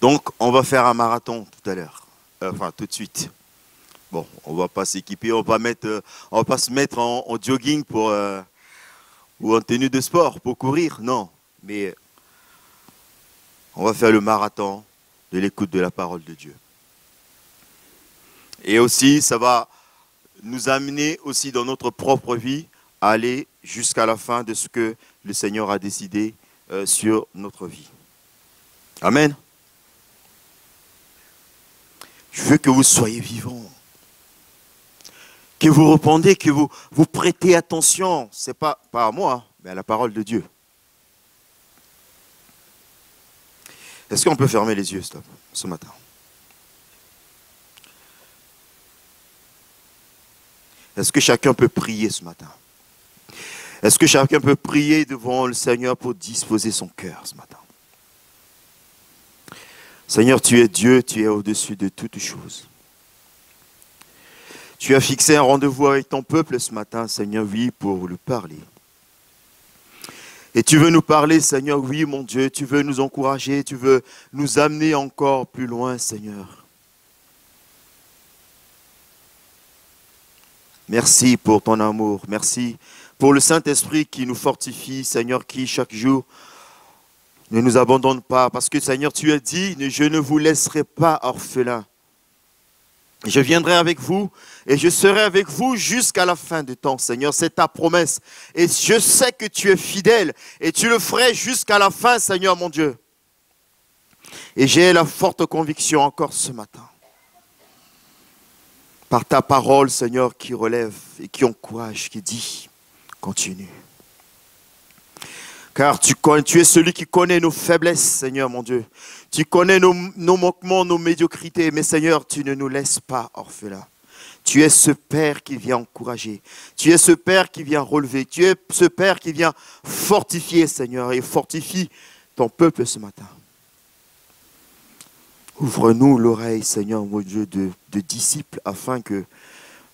Donc, on va faire un marathon tout à l'heure. Enfin, tout de suite. Bon, on va pas s'équiper, on va pas se mettre en jogging ou en tenue de sport pour courir, non. Mais on va faire le marathon de l'écoute de la parole de Dieu. Et aussi, ça va nous amener aussi dans notre propre vie à aller jusqu'à la fin de ce que le Seigneur a décidé sur notre vie. Amen. Je veux que vous soyez vivants. Que vous répondez, que vous prêtez attention. Ce n'est pas à moi, mais à la parole de Dieu. Est-ce qu'on peut fermer les yeux, stop, ce matin? Est-ce que chacun peut prier ce matin? Est-ce que chacun peut prier devant le Seigneur pour disposer son cœur ce matin? Seigneur, tu es Dieu, tu es au-dessus de toutes choses. Tu as fixé un rendez-vous avec ton peuple ce matin, Seigneur, oui, pour lui parler. Et tu veux nous parler, Seigneur, oui, mon Dieu, tu veux nous encourager, tu veux nous amener encore plus loin, Seigneur. Merci pour ton amour, merci pour le Saint-Esprit qui nous fortifie, Seigneur, qui chaque jour ne nous abandonne pas. Parce que, Seigneur, tu as dit, je ne vous laisserai pas orphelins. Je viendrai avec vous et je serai avec vous jusqu'à la fin du temps, Seigneur. C'est ta promesse. Et je sais que tu es fidèle et tu le ferais jusqu'à la fin, Seigneur, mon Dieu. Et j'ai la forte conviction encore ce matin, par ta parole, Seigneur, qui relève et qui encourage, qui dit, continue. Car tu es celui qui connaît nos faiblesses, Seigneur, mon Dieu. Tu connais nos manquements, nos médiocrités. Mais Seigneur, tu ne nous laisses pas orphelins. Tu es ce Père qui vient encourager. Tu es ce Père qui vient relever. Tu es ce Père qui vient fortifier, Seigneur. Et fortifie ton peuple ce matin. Ouvre-nous l'oreille, Seigneur, mon Dieu, de disciples, afin que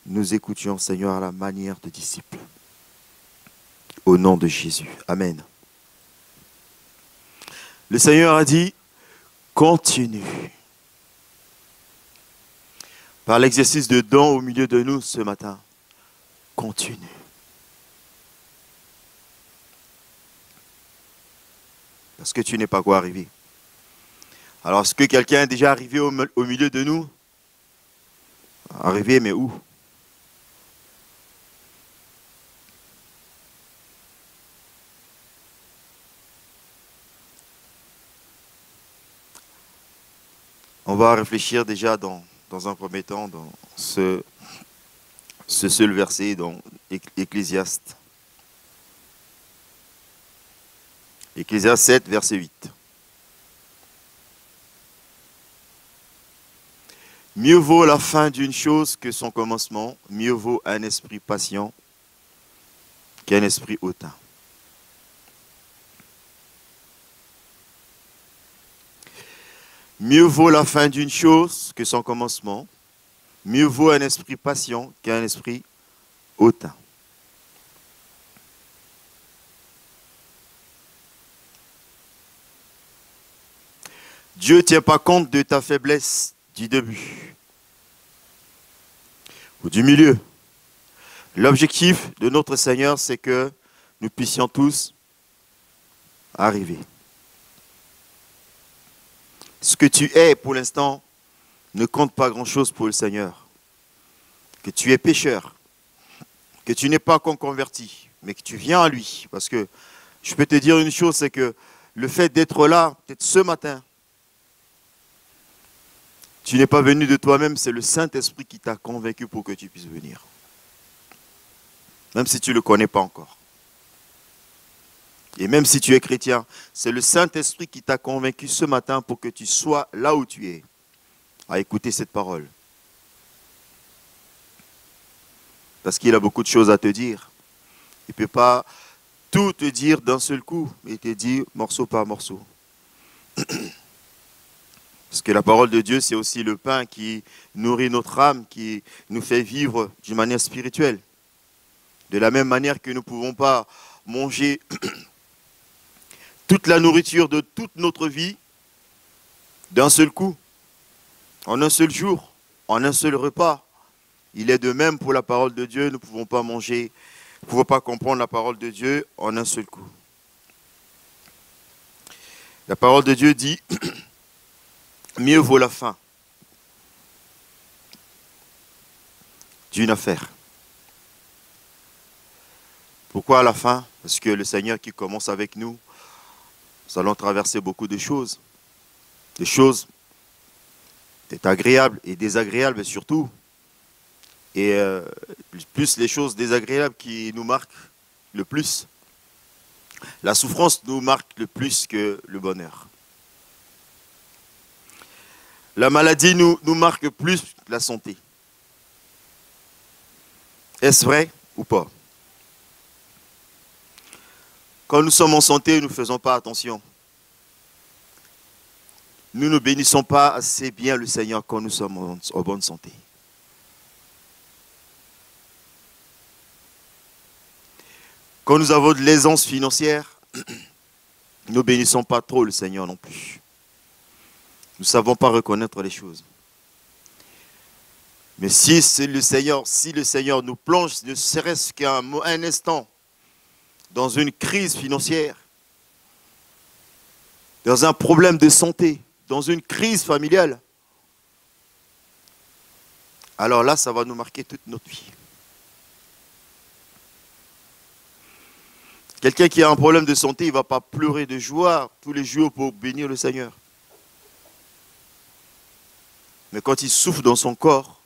nous écoutions, Seigneur, à la manière de disciples. Au nom de Jésus. Amen. Le Seigneur a dit, continue. Par l'exercice de don au milieu de nous ce matin, continue. Parce que tu n'es pas quoi arriver. Alors, est-ce que quelqu'un est déjà arrivé au milieu de nous? Arrivé, mais où? On va réfléchir déjà dans un premier temps dans ce seul verset dans Ecclésiaste. Ecclésiaste 7, verset 8. Mieux vaut la fin d'une chose que son commencement, mieux vaut un esprit patient qu'un esprit hautain. Mieux vaut la fin d'une chose que son commencement, mieux vaut un esprit patient qu'un esprit hautain. Dieu ne tient pas compte de ta faiblesse du début ou du milieu. L'objectif de notre Seigneur, c'est que nous puissions tous arriver. Ce que tu es pour l'instant ne compte pas grand-chose pour le Seigneur. Que tu es pécheur, que tu n'es pas encore converti, mais que tu viens à lui. Parce que je peux te dire une chose, c'est que le fait d'être là, peut-être ce matin, tu n'es pas venu de toi-même, c'est le Saint-Esprit qui t'a convaincu pour que tu puisses venir. Même si tu ne le connais pas encore. Et même si tu es chrétien, c'est le Saint-Esprit qui t'a convaincu ce matin pour que tu sois là où tu es, à écouter cette parole. Parce qu'il a beaucoup de choses à te dire. Il ne peut pas tout te dire d'un seul coup, mais il te dit morceau par morceau. Parce que la parole de Dieu, c'est aussi le pain qui nourrit notre âme, qui nous fait vivre d'une manière spirituelle. De la même manière que nous ne pouvons pas manger toute la nourriture de toute notre vie, d'un seul coup, en un seul jour, en un seul repas. Il est de même pour la parole de Dieu. Nous ne pouvons pas manger, nous ne pouvons pas comprendre la parole de Dieu en un seul coup. La parole de Dieu dit, mieux vaut la fin d'une affaire. Pourquoi à la fin? Parce que le Seigneur qui commence avec nous, nous allons traverser beaucoup de choses. Des choses peut-être agréables et désagréables, mais surtout. Et plus les choses désagréables qui nous marquent le plus. La souffrance nous marque le plus que le bonheur. La maladie nous marque plus que la santé. Est-ce vrai ou pas? Quand nous sommes en santé, nous ne faisons pas attention. Nous ne bénissons pas assez bien le Seigneur quand nous sommes en bonne santé. Quand nous avons de l'aisance financière, nous ne bénissons pas trop le Seigneur non plus. Nous ne savons pas reconnaître les choses. Mais si le Seigneur nous plonge, ne serait-ce qu'un instant, dans une crise financière, dans un problème de santé, dans une crise familiale, alors là, ça va nous marquer toute notre vie. Quelqu'un qui a un problème de santé, il ne va pas pleurer de joie tous les jours pour bénir le Seigneur. Mais quand il souffre dans son corps,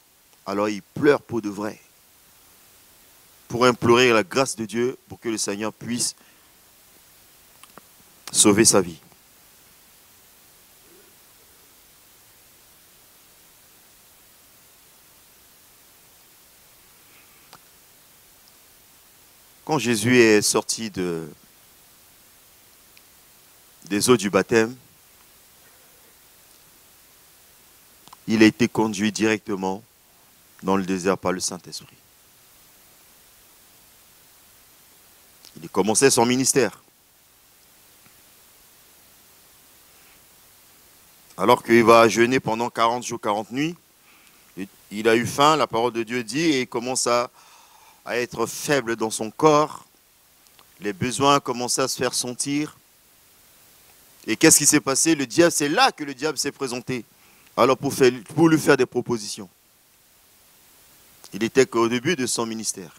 alors il pleure pour de vrai. Pour implorer la grâce de Dieu pour que le Seigneur puisse sauver sa vie. Quand Jésus est sorti des eaux du baptême, il a été conduit directement dans le désert par le Saint-Esprit. Il commençait son ministère. Alors qu'il va jeûner pendant 40 jours, 40 nuits, il a eu faim, la parole de Dieu dit, et il commence à être faible dans son corps. Les besoins commencent à se faire sentir. Et qu'est-ce qui s'est passé? C'est là que le diable s'est présenté. Alors pour lui faire des propositions. Il était qu'au début de son ministère.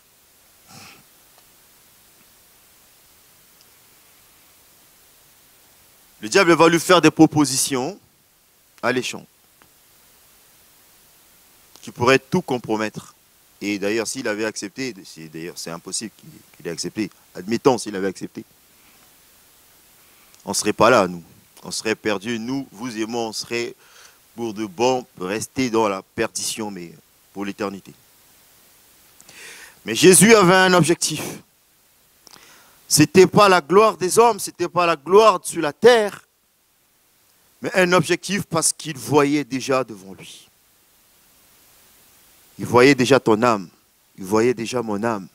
Le diable va lui faire des propositions alléchantes qui pourraient tout compromettre. Et d'ailleurs, s'il avait accepté, c'est impossible qu'il ait accepté. Admettons s'il avait accepté. On ne serait pas là, nous. On serait perdus, nous, vous et moi, on serait pour de bon rester dans la perdition, mais pour l'éternité. Mais Jésus avait un objectif. Ce n'était pas la gloire des hommes, ce n'était pas la gloire sur la terre, mais un objectif parce qu'il voyait déjà devant lui. Il voyait déjà ton âme. Il voyait déjà mon âme.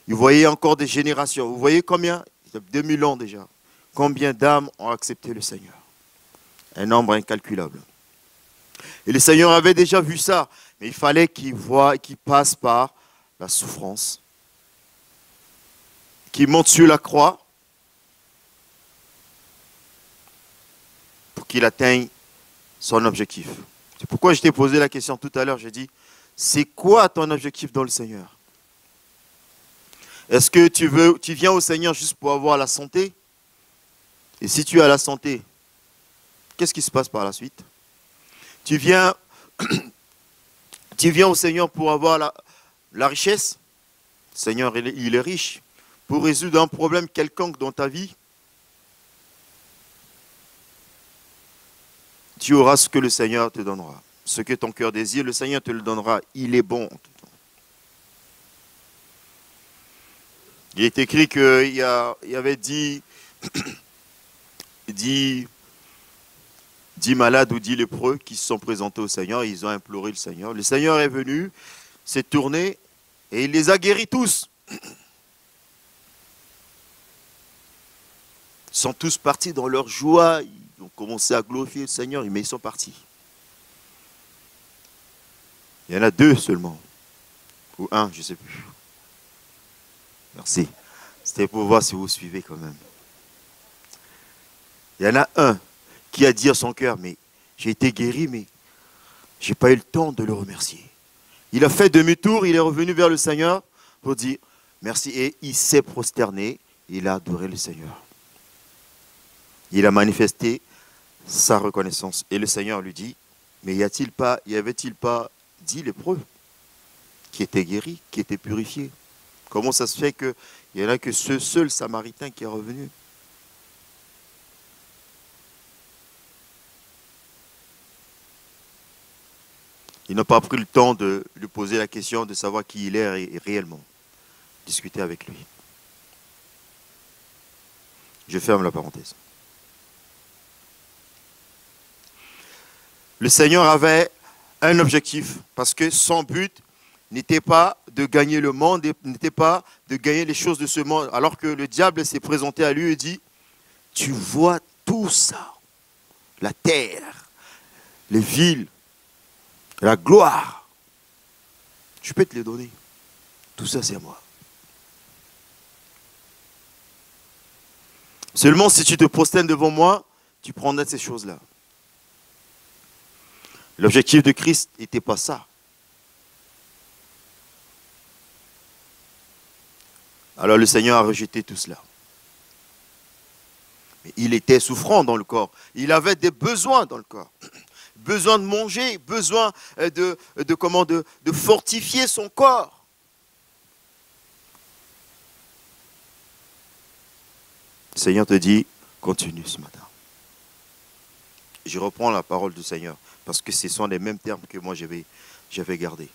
Il voyait encore des générations. Vous voyez combien? 2000 ans déjà. Combien d'âmes ont accepté le Seigneur? Un nombre incalculable. Et le Seigneur avait déjà vu ça. Mais il fallait qu'il passe par la souffrance. Qu'il monte sur la croix. Pour qu'il atteigne son objectif. C'est pourquoi je t'ai posé la question tout à l'heure. J'ai dit, c'est quoi ton objectif dans le Seigneur? Est-ce que tu viens au Seigneur juste pour avoir la santé? Et si tu as la santé, qu'est-ce qui se passe par la suite? Tu viens au Seigneur pour avoir la richesse? Le Seigneur, il est riche. Pour résoudre un problème quelconque dans ta vie, tu auras ce que le Seigneur te donnera. Ce que ton cœur désire, le Seigneur te le donnera. Il est bon. Il est écrit qu'il y avait 10 malades ou 10 lépreux qui se sont présentés au Seigneur. Ils ont imploré le Seigneur. Le Seigneur est venu, s'est tourné et il les a guéris tous. Ils sont tous partis dans leur joie. ils ont commencé à glorifier le Seigneur, mais ils sont partis. Il y en a 2 seulement. Ou 1, je ne sais plus. Merci. C'était pour voir si vous suivez quand même. Il y en a un qui a dit à son cœur, mais j'ai été guéri, mais je n'ai pas eu le temps de le remercier. Il a fait demi-tour, il est revenu vers le Seigneur pour dire merci. Et il s'est prosterné, il a adoré le Seigneur. Il a manifesté sa reconnaissance. Et le Seigneur lui dit, mais y avait-il pas 10 lépreux qui étaient guéris, qui étaient purifiés? Comment ça se fait qu'il n'y en a que ce seul Samaritain qui est revenu? Ils n'ont pas pris le temps de lui poser la question de savoir qui il est réellement. Discuter avec lui. Je ferme la parenthèse. Le Seigneur avait un objectif, parce que son but n'était pas de gagner le monde, n'était pas de gagner les choses de ce monde, alors que le diable s'est présenté à lui et dit, tu vois tout ça, la terre, les villes, la gloire, je peux te les donner. Tout ça, c'est à moi. Seulement si tu te prosternes devant moi, tu prendras ces choses-là. L'objectif de Christ n'était pas ça. Alors le Seigneur a rejeté tout cela. Mais il était souffrant dans le corps. Il avait des besoins dans le corps. Besoin de manger, besoin de fortifier son corps. Le Seigneur te dit, continue ce matin. Je reprends la parole du Seigneur, parce que ce sont les mêmes termes que moi j'avais gardés.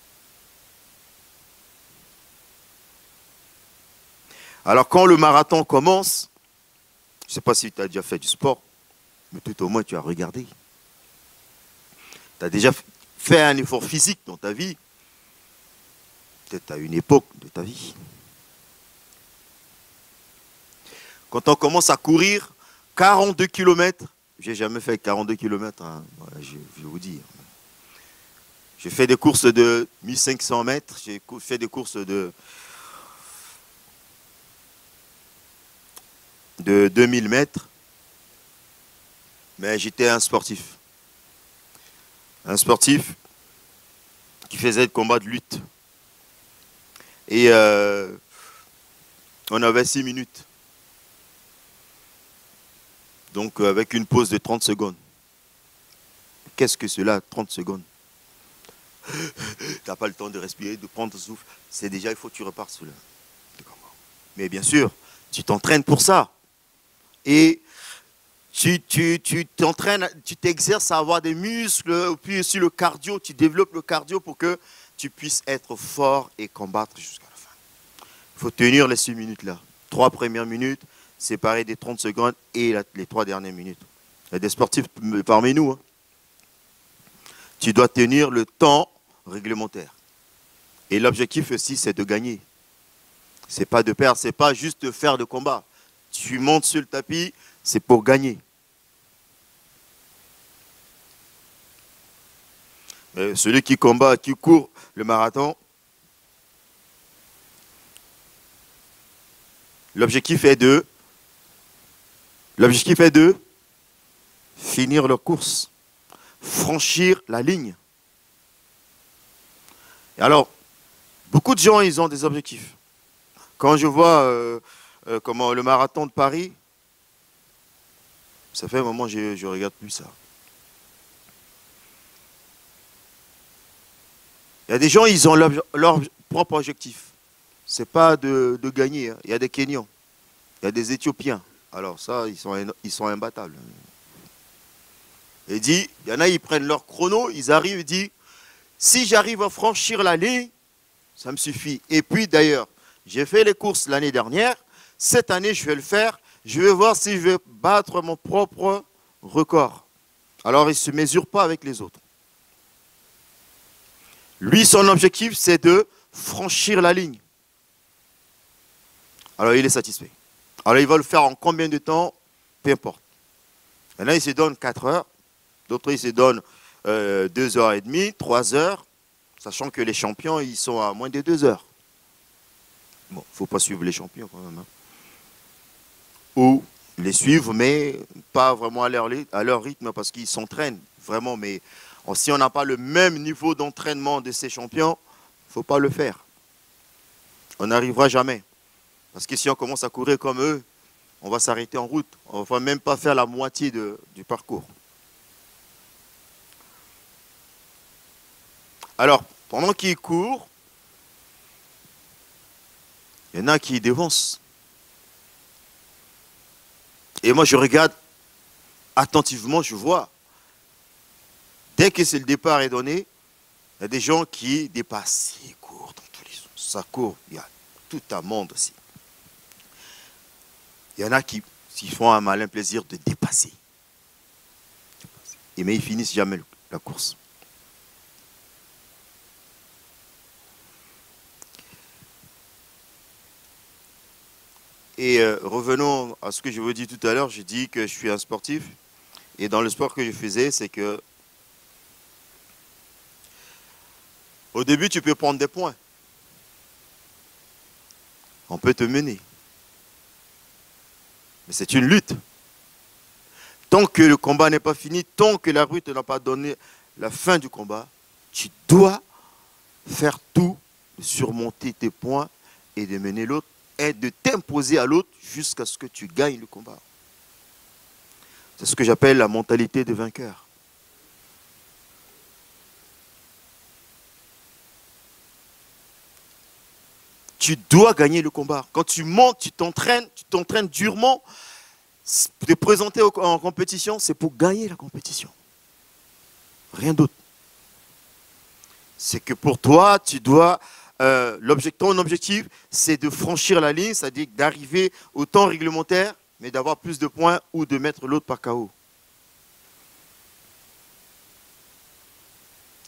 Alors quand le marathon commence, je ne sais pas si tu as déjà fait du sport, mais tout au moins tu as regardé. Tu as déjà fait un effort physique dans ta vie, peut-être à une époque de ta vie. Quand on commence à courir 42 km, je n'ai jamais fait 42 km, hein, voilà, je vais vous dire. J'ai fait des courses de 1500 mètres, j'ai fait des courses de 2000 mètres, mais j'étais un sportif. Un sportif qui faisait des combats de lutte. Et on avait 6 minutes. Donc avec une pause de 30 secondes. Qu'est-ce que cela, 30 secondes? Tu n'as pas le temps de respirer, de prendre ton souffle. C'est déjà, il faut que tu repartes sur le Mais bien sûr, tu t'entraînes pour ça. Et tu t'entraînes, tu t'exerces à avoir des muscles, puis aussi le cardio, tu développes le cardio pour que tu puisses être fort et combattre jusqu'à la fin. Il faut tenir les 6 minutes là. 3 premières minutes, séparées des 30 secondes et les 3 dernières minutes. Il y a des sportifs parmi nous. Hein. Tu dois tenir le temps réglementaire. Et l'objectif aussi, c'est de gagner. Ce n'est pas de perdre, ce n'est pas juste de faire de combat. Tu montes sur le tapis, c'est pour gagner. Mais celui qui combat, qui court le marathon, l'objectif est de finir leur course, franchir la ligne. Et alors, beaucoup de gens, ils ont des objectifs. Quand je vois comment le marathon de Paris, ça fait un moment que je ne regarde plus ça. Il y a des gens, ils ont leur propre objectif. Ce n'est pas de gagner. Hein. Il y a des Kenyans, il y a des Éthiopiens. Alors ça, ils sont imbattables. Il dit, il y en a, ils prennent leur chrono, ils arrivent, ils disent, si j'arrive à franchir la ligne, ça me suffit. Et puis d'ailleurs, j'ai fait les courses l'année dernière, cette année je vais le faire, je vais voir si je vais battre mon propre record. Alors il ne se mesure pas avec les autres. Lui, son objectif, c'est de franchir la ligne. Alors il est satisfait. Alors il va le faire en combien de temps? Peu importe. Il y en a, ils se donnent 4 heures. D'autres, ils se donnent 2h30, 3 heures. Sachant que les champions, ils sont à moins de 2 heures. Bon, il ne faut pas suivre les champions quand même. Hein. Ou les suivre, mais pas vraiment à leur rythme parce qu'ils s'entraînent vraiment. Mais si on n'a pas le même niveau d'entraînement de ces champions, il ne faut pas le faire. On n'arrivera jamais. Parce que si on commence à courir comme eux, on va s'arrêter en route. On ne va même pas faire la moitié du parcours. Alors, pendant qu'ils courent, il y en a qui dévancent. Et moi, je regarde attentivement, je vois. Dès que le départ est donné, il y a des gens qui dépassent. Ils courent dans tous les sens. Ça court. Il y a tout un monde aussi. Il y en a qui font un malin plaisir de dépasser. Mais ils finissent jamais la course. Et revenons à ce que je vous ai dit tout à l'heure. J'ai dit que je suis un sportif. Et dans le sport que je faisais, c'est que au début, tu peux prendre des points. On peut te mener. Mais c'est une lutte. Tant que le combat n'est pas fini, tant que l'arbitre n'a pas donné la fin du combat, tu dois faire tout, de surmonter tes points et de mener l'autre et de t'imposer à l'autre jusqu'à ce que tu gagnes le combat. C'est ce que j'appelle la mentalité de vainqueur. Tu dois gagner le combat. Quand tu montes, tu t'entraînes durement. Te présenter en compétition, c'est pour gagner la compétition. Rien d'autre. C'est que pour toi, tu dois... ton objectif, c'est de franchir la ligne, c'est-à-dire d'arriver au temps réglementaire, mais d'avoir plus de points ou de mettre l'autre par KO.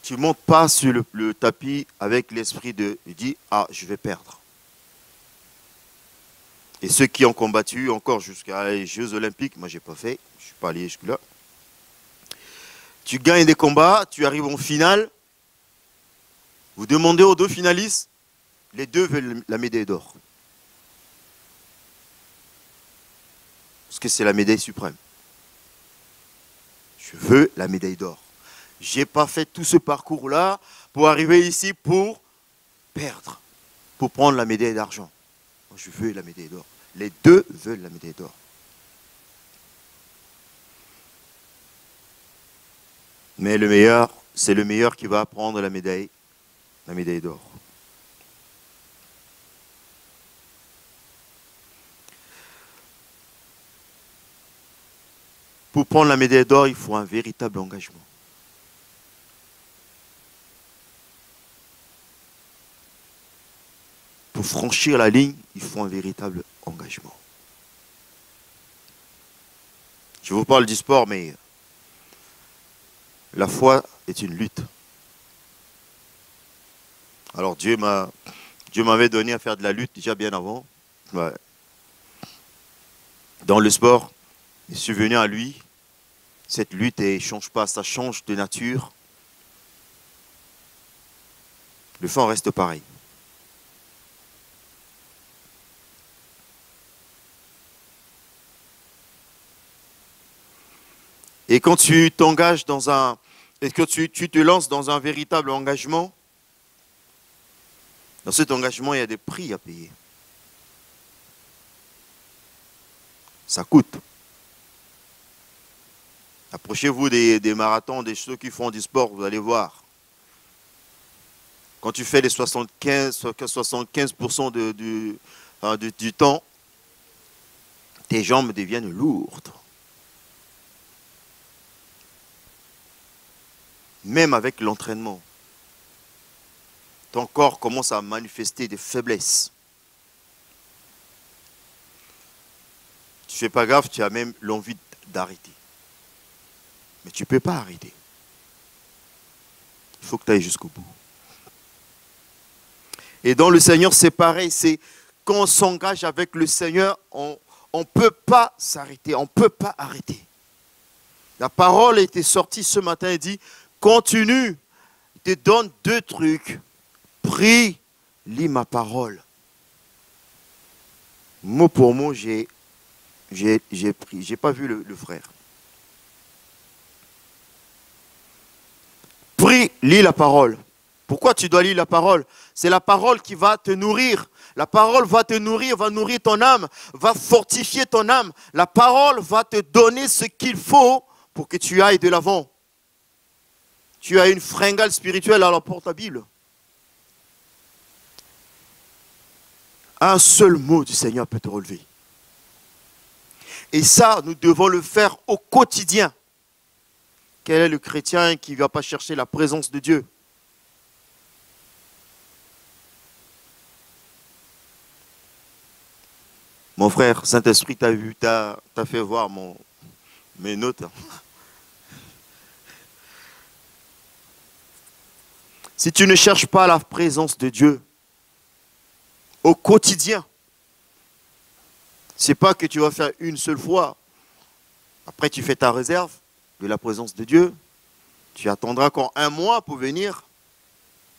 Tu ne montes pas sur le tapis avec l'esprit de dire « Ah, je vais perdre ». Et ceux qui ont combattu encore jusqu'à les Jeux Olympiques, moi je n'ai pas fait, je ne suis pas allé jusque-là. Tu gagnes des combats, tu arrives en finale, vous demandez aux 2 finalistes, les 2 veulent la médaille d'or. Parce que c'est la médaille suprême. Je veux la médaille d'or. Je n'ai pas fait tout ce parcours-là pour arriver ici pour perdre, pour prendre la médaille d'argent. Je veux la médaille d'or. Les 2 veulent la médaille d'or. Mais le meilleur, c'est le meilleur qui va prendre la médaille d'or. Pour prendre la médaille d'or, il faut un véritable engagement. Pour franchir la ligne, il faut un véritable engagement. Je vous parle du sport, mais la foi est une lutte. Alors Dieu m'avait donné à faire de la lutte déjà bien avant. Ouais. Dans le sport, je suis venu à lui. Cette lutte ne change pas, ça change de nature. Le fond reste pareil. Et quand tu t'engages et que tu te lances dans un véritable engagement, dans cet engagement, il y a des prix à payer. Ça coûte. Approchez-vous des marathons, des ceux qui font du sport, vous allez voir. Quand tu fais les 75% du temps, tes jambes deviennent lourdes. Même avec l'entraînement, ton corps commence à manifester des faiblesses. Tu ne fais pas gaffe, tu as même l'envie d'arrêter. Mais tu ne peux pas arrêter. Il faut que tu ailles jusqu'au bout. Et dans le Seigneur, c'est pareil. C'est quand on s'engage avec le Seigneur, on ne peut pas s'arrêter. On ne peut pas arrêter. La parole était sortie ce matin et dit, continue, je te donne 2 trucs. Prie, lis ma parole. Mot pour mot, j'ai pris. Je n'ai pas vu le frère. Prie, lis la parole. Pourquoi tu dois lire la parole? C'est la parole qui va te nourrir. La parole va te nourrir, va nourrir ton âme, va fortifier ton âme. La parole va te donner ce qu'il faut pour que tu ailles de l'avant. Tu as une fringale spirituelle, alors porte la Bible. Un seul mot du Seigneur peut te relever. Et ça, nous devons le faire au quotidien. Quel est le chrétien qui ne va pas chercher la présence de Dieu? Mon frère, Saint-Esprit, t'as fait voir mes notes. Si tu ne cherches pas la présence de Dieu au quotidien, c'est pas que tu vas faire une seule fois. Après, tu fais ta réserve de la présence de Dieu. Tu attendras encore 1 mois pour venir.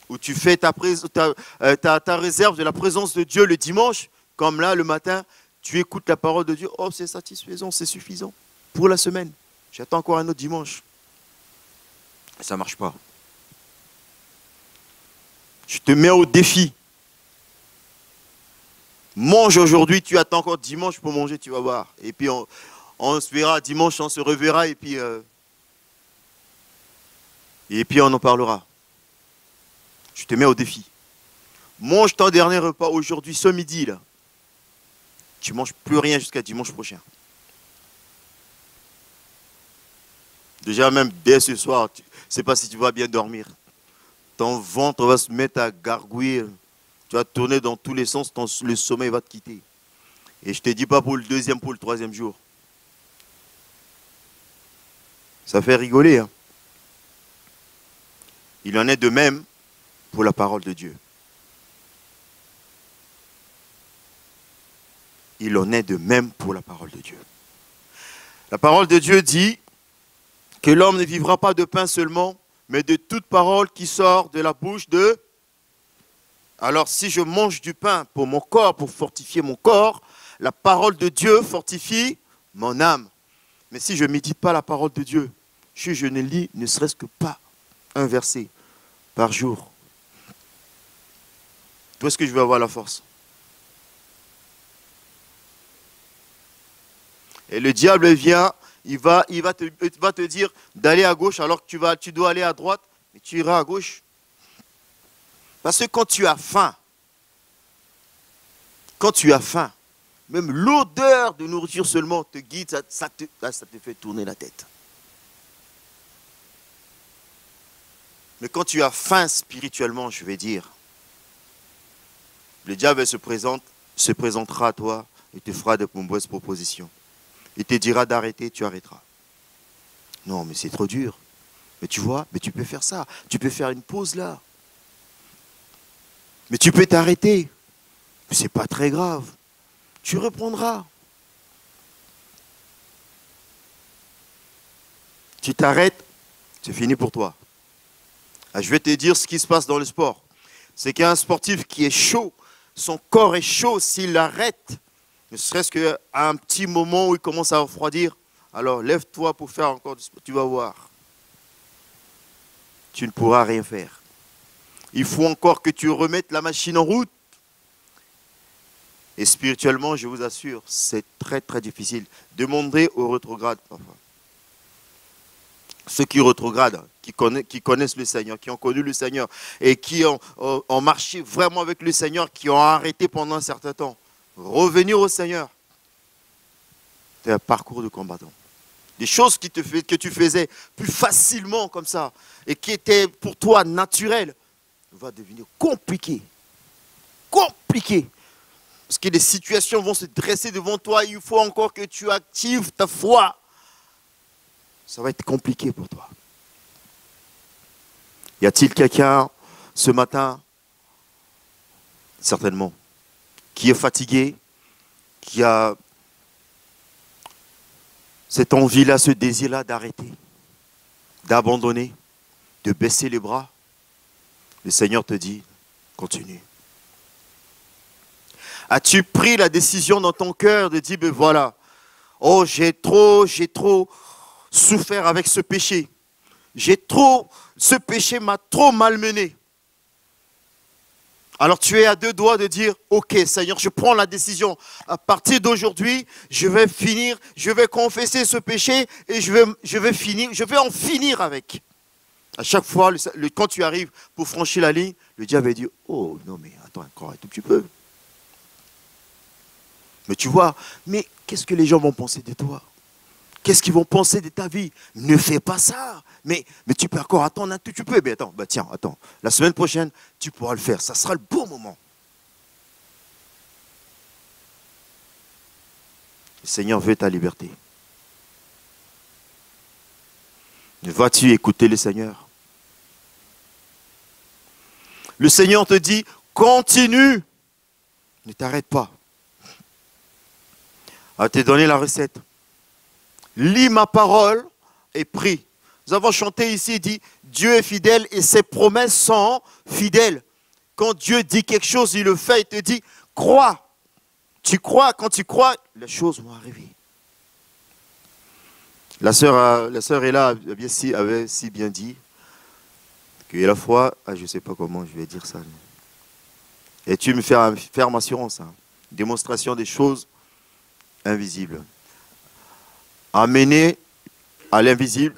Ou tu fais ta réserve de la présence de Dieu le dimanche. Comme là, le matin, tu écoutes la parole de Dieu. Oh, c'est satisfaisant, c'est suffisant pour la semaine. J'attends encore un autre dimanche. Ça ne marche pas. Je te mets au défi. Mange aujourd'hui, tu attends encore dimanche pour manger, tu vas voir. Et puis on se verra dimanche, on se reverra et puis on en parlera. Je te mets au défi. Mange ton dernier repas aujourd'hui, ce midi là. Tu ne manges plus rien jusqu'à dimanche prochain. Déjà même dès ce soir, je ne sais pas si tu vas bien dormir. Ton ventre va se mettre à gargouiller. Tu vas tourner dans tous les sens, le sommeil va te quitter. Et je ne te dis pas pour le 2e, pour le 3e jour. Ça fait rigoler. Hein? Il en est de même pour la parole de Dieu. Il en est de même pour la parole de Dieu. La parole de Dieu dit que l'homme ne vivra pas de pain seulement, mais de toute parole qui sort de la bouche de... Alors si je mange du pain pour mon corps, pour fortifier mon corps, la parole de Dieu fortifie mon âme. Mais si je ne médite pas la parole de Dieu, si je ne lis ne serait-ce que pas un verset par jour, d'où est-ce que je vais avoir la force? Et le diable vient, il va te dire d'aller à gauche alors que tu dois aller à droite, mais tu iras à gauche. Parce que quand tu as faim, même l'odeur de nourriture seulement te guide, ça te fait tourner la tête. Mais quand tu as faim spirituellement, je vais dire, le diable se présentera à toi et te fera de nombreuses propositions. Il te dira d'arrêter, tu arrêteras. Non, mais c'est trop dur. Mais tu vois, mais tu peux faire ça. Tu peux faire une pause là. Mais tu peux t'arrêter. Mais ce n'est pas très grave. Tu reprendras. Tu t'arrêtes, c'est fini pour toi. Ah, je vais te dire ce qui se passe dans le sport. C'est qu'il y a un sportif qui est chaud. Son corps est chaud s'il arrête. Ne serait-ce qu'à un petit moment où il commence à refroidir. Alors lève-toi pour faire encore du sport. Tu vas voir. Tu ne pourras rien faire. Il faut encore que tu remettes la machine en route. Et spirituellement, je vous assure, c'est très très difficile. Demandez aux rétrogrades parfois. Ceux qui rétrogradent, qui connaissent le Seigneur, qui ont connu le Seigneur et qui ont marché vraiment avec le Seigneur, qui ont arrêté pendant un certain temps. Revenir au Seigneur, c'est un parcours de combattant. Des choses que tu faisais plus facilement comme ça et qui étaient pour toi naturelles, va devenir compliquées. Compliquées. Parce que des situations vont se dresser devant toi et il faut encore que tu actives ta foi. Ça va être compliqué pour toi. Y a-t-il quelqu'un ce matin, certainement, qui est fatigué, qui a cette envie-là, ce désir-là d'arrêter, d'abandonner, de baisser les bras, le Seigneur te dit, continue. As-tu pris la décision dans ton cœur de dire, ben voilà, oh j'ai trop souffert avec ce péché. Ce péché m'a trop malmené. Alors tu es à deux doigts de dire, ok Seigneur, je prends la décision. À partir d'aujourd'hui, je vais confesser ce péché et je vais en finir avec. À chaque fois, quand tu arrives pour franchir la ligne, le diable va dire, oh non mais attends encore un tout petit peu. Mais tu vois, mais qu'est-ce que les gens vont penser de toi? Qu'est-ce qu'ils vont penser de ta vie? Ne fais pas ça. Mais tu peux encore attendre un tout petit peu. Mais attends, attends. La semaine prochaine, tu pourras le faire. Ça sera le bon moment. Le Seigneur veut ta liberté. Vas-tu écouter le Seigneur? Le Seigneur te dit, continue. Ne t'arrête pas. À te donner la recette. Lis ma parole et prie. Nous avons chanté ici, il dit, Dieu est fidèle et ses promesses sont fidèles. Quand Dieu dit quelque chose, il le fait, il te dit, crois. Tu crois, quand tu crois, les choses vont arriver. La sœur Ella avait si bien dit que la foi, je ne sais pas comment je vais dire ça. Et tu me fais ferme assurance, démonstration des choses invisibles. Amener à l'invisible,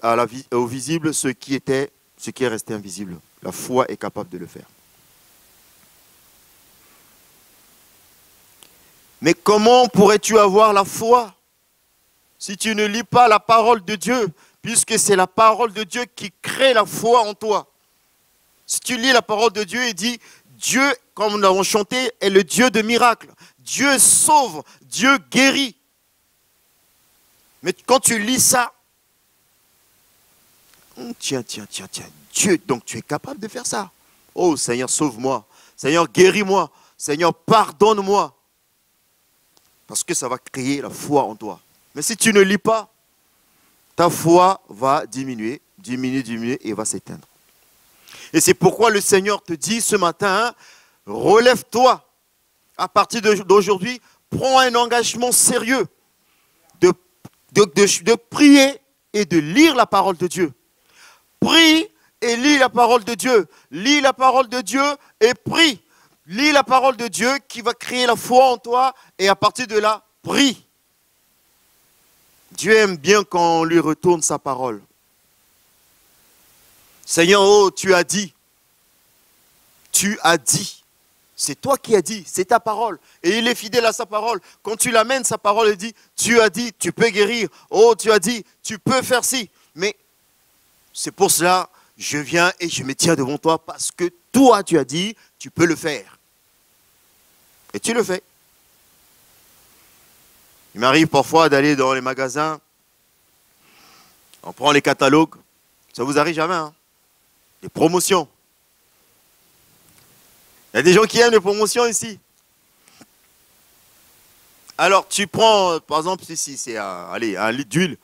au visible ce qui est resté invisible. La foi est capable de le faire. Mais comment pourrais-tu avoir la foi si tu ne lis pas la parole de Dieu, puisque c'est la parole de Dieu qui crée la foi en toi? Si tu lis la parole de Dieu, il dit, Dieu, comme nous l'avons chanté, est le Dieu de miracles. Dieu sauve, Dieu guérit. Mais quand tu lis ça, tiens, Dieu, donc tu es capable de faire ça. Oh Seigneur, sauve-moi. Seigneur, guéris-moi. Seigneur, pardonne-moi. Parce que ça va créer la foi en toi. Mais si tu ne lis pas, ta foi va diminuer et va s'éteindre. Et c'est pourquoi le Seigneur te dit ce matin, relève-toi. À partir d'aujourd'hui, prends un engagement sérieux de prier et de lire la parole de Dieu. Prie et lis la parole de Dieu. Lis la parole de Dieu et prie. Lis la parole de Dieu qui va créer la foi en toi et à partir de là, prie. Dieu aime bien quand on lui retourne sa parole. Seigneur, oh, tu as dit. Tu as dit. C'est toi qui as dit, c'est ta parole. Et il est fidèle à sa parole. Quand tu l'amènes, sa parole, il dit, tu as dit, tu peux guérir. Oh, tu as dit, tu peux faire ci. Mais c'est pour cela, je viens et je me tiens devant toi parce que toi, tu as dit, tu peux le faire. Et tu le fais. Il m'arrive parfois d'aller dans les magasins. On prend les catalogues. Ça vous arrive jamais, hein? Les promotions. Il y a des gens qui aiment les promotions ici. Alors, tu prends, par exemple, ici, c'est un litre d'huile.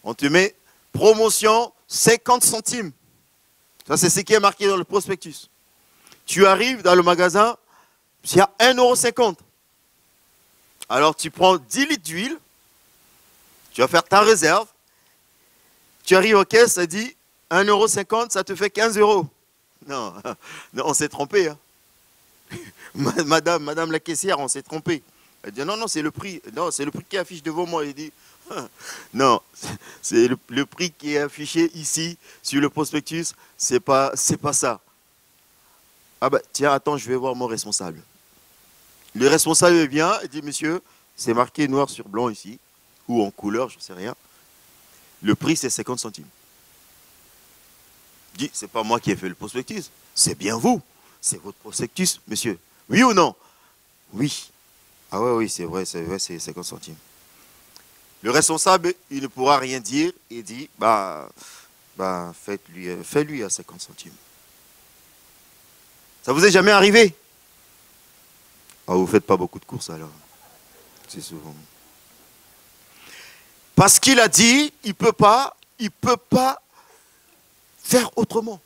On te met promotion 50 centimes. Ça, c'est ce qui est marqué dans le prospectus. Tu arrives dans le magasin, il y a 1,50 €. Alors, tu prends 10 litres d'huile. Tu vas faire ta réserve. Tu arrives aux caisses, ça dit 1,50 €, ça te fait 15 €. Non, non, on s'est trompé, hein. Madame la caissière, on s'est trompé. Elle dit non, c'est le prix. Non, c'est le prix qui affiche devant moi. Il dit non, c'est le prix qui est affiché ici sur le prospectus. C'est pas ça. Ah ben tiens, attends, je vais voir mon responsable. Le responsable vient et dit monsieur, c'est marqué noir sur blanc ici ou en couleur, je ne sais rien. Le prix c'est 50 centimes. Il dit c'est pas moi qui ai fait le prospectus, c'est bien vous. C'est votre prospectus, monsieur. Oui ou non? Oui. Ah oui, c'est vrai, c'est 50 centimes. Le responsable, il ne pourra rien dire. Il dit, fais-lui à 50 centimes. Ça vous est jamais arrivé? Ah, vous ne faites pas beaucoup de courses alors. C'est souvent. Parce qu'il a dit, il peut pas faire autrement.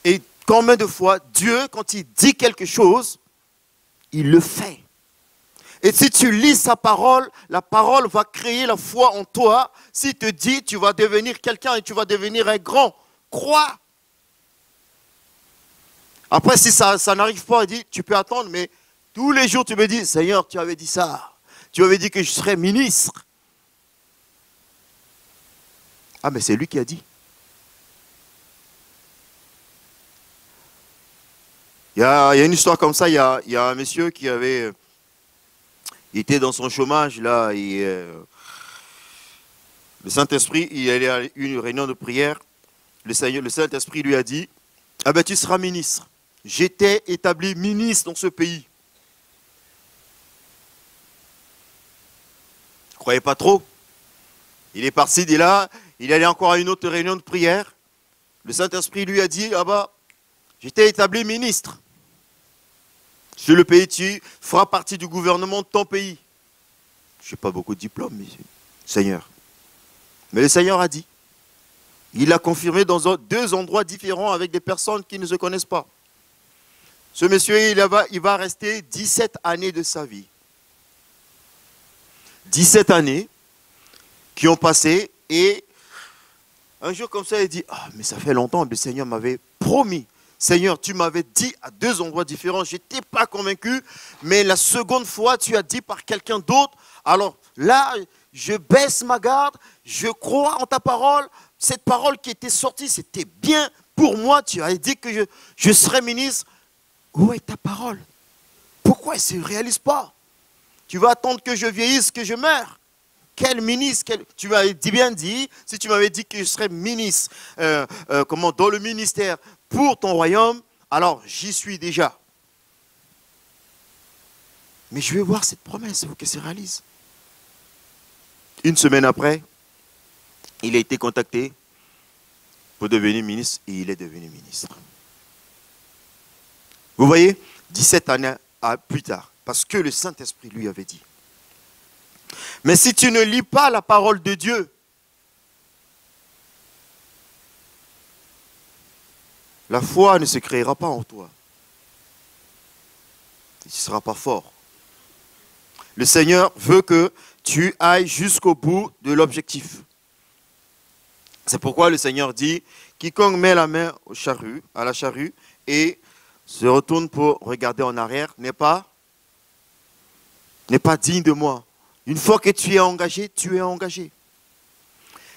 Et combien de fois, Dieu, quand il dit quelque chose, il le fait. Et si tu lis sa parole, la parole va créer la foi en toi. S'il te dit, tu vas devenir quelqu'un et tu vas devenir un grand, crois. Après, si ça n'arrive pas, il dit, tu peux attendre, mais tous les jours, tu me dis, Seigneur, tu avais dit ça. Tu avais dit que je serais ministre. Ah, mais c'est lui qui a dit. Il y a une histoire comme ça, il y a un monsieur qui avait... Il était dans son chômage, là, et le Saint-Esprit, il allait à une réunion de prière. Le Saint-Esprit lui a dit, ah ben tu seras ministre. J'étais établi ministre dans ce pays. Ne croyez pas trop. Il est parti de là, il allait encore à une autre réunion de prière. Le Saint-Esprit lui a dit, ah ben, j'étais établi ministre. Sur le pays, tu feras partie du gouvernement de ton pays. Je n'ai pas beaucoup de diplômes, mais Seigneur. Mais le Seigneur a dit. Il l'a confirmé dans deux endroits différents avec des personnes qui ne se connaissent pas. Ce monsieur, il va rester 17 années de sa vie. 17 années qui ont passé et un jour comme ça, il dit, ah, mais ça fait longtemps, le Seigneur m'avait promis. Seigneur, tu m'avais dit à deux endroits différents, je n'étais pas convaincu, mais la seconde fois, tu as dit par quelqu'un d'autre. Alors là, je baisse ma garde, je crois en ta parole. Cette parole qui était sortie, c'était bien pour moi. Tu as dit que je serais ministre. Où est ta parole? Pourquoi elle ne se réalise pas? Tu vas attendre que je vieillisse, que je meure. Quel ministre? Tu m'avais bien dit, si tu m'avais dit que je serais ministre, dans le ministère pour ton royaume, alors j'y suis déjà. Mais je vais voir cette promesse, il faut qu'elle se réalise. Une semaine après, il a été contacté pour devenir ministre et il est devenu ministre. Vous voyez, 17 années plus tard, parce que le Saint-Esprit lui avait dit. Mais si tu ne lis pas la parole de Dieu, la foi ne se créera pas en toi. Tu ne seras pas fort. Le Seigneur veut que tu ailles jusqu'au bout de l'objectif. C'est pourquoi le Seigneur dit, quiconque met la main à la charrue et se retourne pour regarder en arrière n'est pas digne de moi. Une fois que tu es engagé, tu es engagé.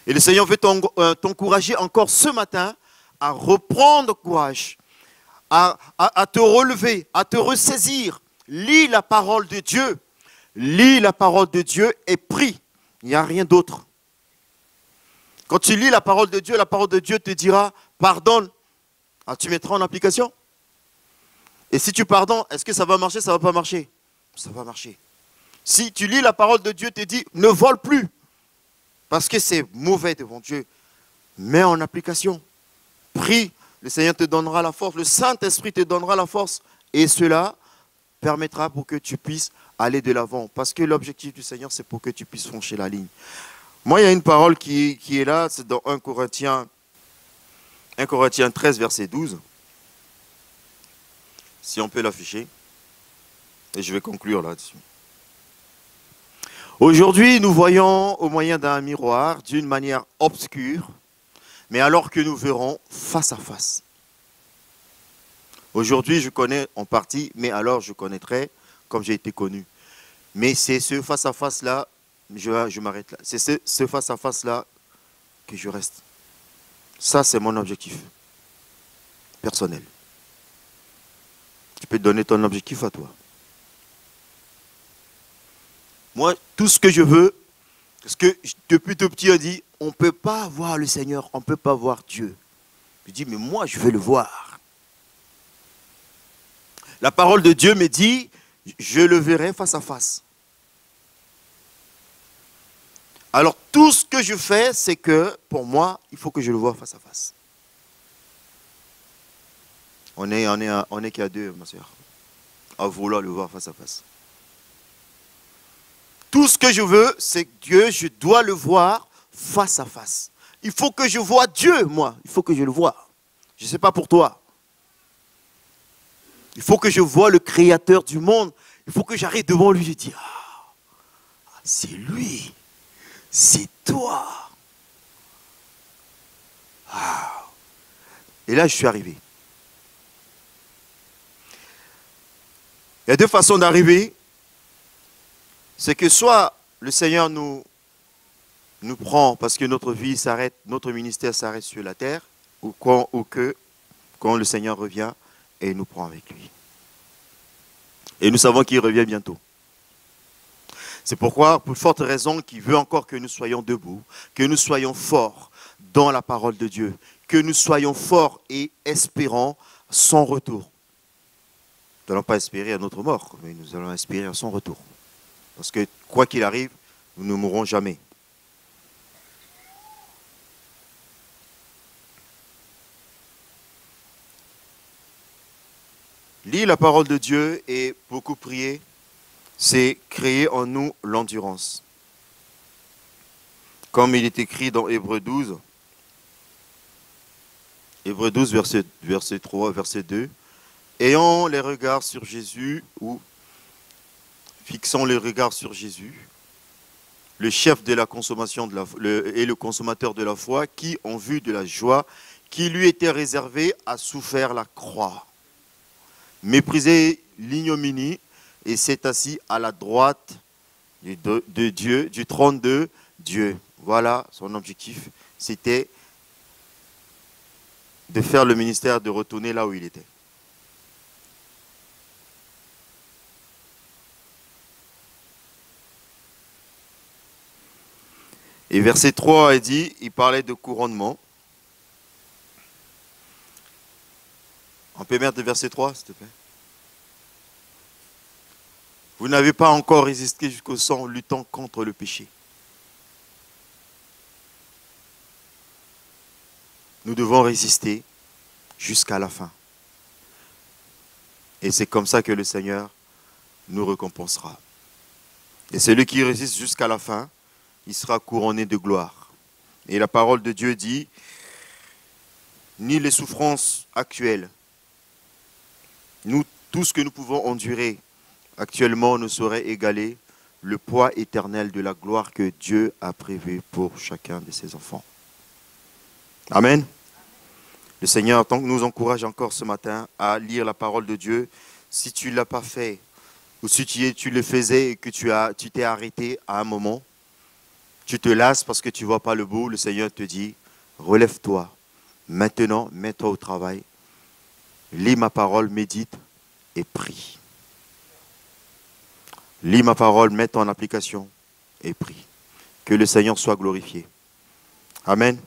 Et le Seigneur veut t'encourager encore ce matin à reprendre courage, à te relever, à te ressaisir. Lis la parole de Dieu. Lis la parole de Dieu et prie. Il n'y a rien d'autre. Quand tu lis la parole de Dieu te dira, pardonne. Ah, tu mettras en application. Et si tu pardonnes, est-ce que ça va marcher, ça ne va pas marcher? Ça va marcher. Si tu lis la parole de Dieu, te dit, ne vole plus. Parce que c'est mauvais devant Dieu. Mets en application. Prie. Le Seigneur te donnera la force. Le Saint-Esprit te donnera la force. Et cela permettra pour que tu puisses aller de l'avant. Parce que l'objectif du Seigneur, c'est pour que tu puisses franchir la ligne. Moi, il y a une parole qui est là. C'est dans 1 Corinthiens 13, verset 12. Si on peut l'afficher. Et je vais conclure là-dessus. Aujourd'hui, nous voyons au moyen d'un miroir, d'une manière obscure, mais alors que nous verrons face à face. Aujourd'hui, je connais en partie, mais alors je connaîtrai comme j'ai été connu. Mais c'est ce face à face-là, je m'arrête là. C'est ce face à face-là que je reste. Ça, c'est mon objectif personnel. Tu peux te donner ton objectif à toi. Moi, tout ce que je veux, parce que depuis tout petit, on dit, on ne peut pas voir le Seigneur, on ne peut pas voir Dieu. Je dis, mais moi, je veux le voir. La parole de Dieu me dit, je le verrai face à face. Alors, tout ce que je fais, c'est que, pour moi, il faut que je le voie face à face. On est qu'à deux, ma soeur, à vouloir le voir face à face. Tout ce que je veux, c'est que Dieu, je dois le voir face à face. Il faut que je voie Dieu, moi. Il faut que je le voie. Je ne sais pas pour toi. Il faut que je voie le Créateur du monde. Il faut que j'arrive devant lui et dire, ah, c'est lui. C'est toi. Ah. Et là, je suis arrivé. Il y a deux façons d'arriver. C'est que soit le Seigneur nous prend parce que notre vie s'arrête, notre ministère s'arrête sur la terre, ou que quand le Seigneur revient et nous prend avec lui. Et nous savons qu'il revient bientôt. C'est pourquoi, pour forte raison, qu'il veut encore que nous soyons debout, que nous soyons forts dans la parole de Dieu, que nous soyons forts et espérants son retour. Nous n'allons pas espérer à notre mort, mais nous allons espérer à son retour. Parce que quoi qu'il arrive, nous ne mourrons jamais. Lire la parole de Dieu et beaucoup prier, c'est créer en nous l'endurance. Comme il est écrit dans Hébreux 12, verset 3, verset 2, ayant les regards sur Jésus, ou fixant les regards sur Jésus, le chef de la consommation et le consommateur de la foi, qui, en vue de la joie qui lui était réservée, a souffert la croix, méprisé l'ignominie, et s'est assis à la droite de Dieu, du trône de Dieu. Voilà son objectif, c'était de faire le ministère, de retourner là où il était. Et verset 3 il dit, il parlait de couronnement. On peut mettre le verset 3, s'il te plaît. Vous n'avez pas encore résisté jusqu'au sang, luttant contre le péché. Nous devons résister jusqu'à la fin. Et c'est comme ça que le Seigneur nous récompensera. Et celui qui résiste jusqu'à la fin, il sera couronné de gloire. Et la parole de Dieu dit, ni les souffrances actuelles, tout ce que nous pouvons endurer actuellement ne saurait égaler le poids éternel de la gloire que Dieu a prévu pour chacun de ses enfants. Amen. Le Seigneur nous encourage encore ce matin à lire la parole de Dieu. Si tu ne l'as pas fait, ou si tu le faisais et que tu t'es arrêté à un moment, tu te lasses parce que tu ne vois pas le bout, le Seigneur te dit, relève-toi. Maintenant, mets-toi au travail. Lis ma parole, médite et prie. Lis ma parole, mets en application et prie. Que le Seigneur soit glorifié. Amen.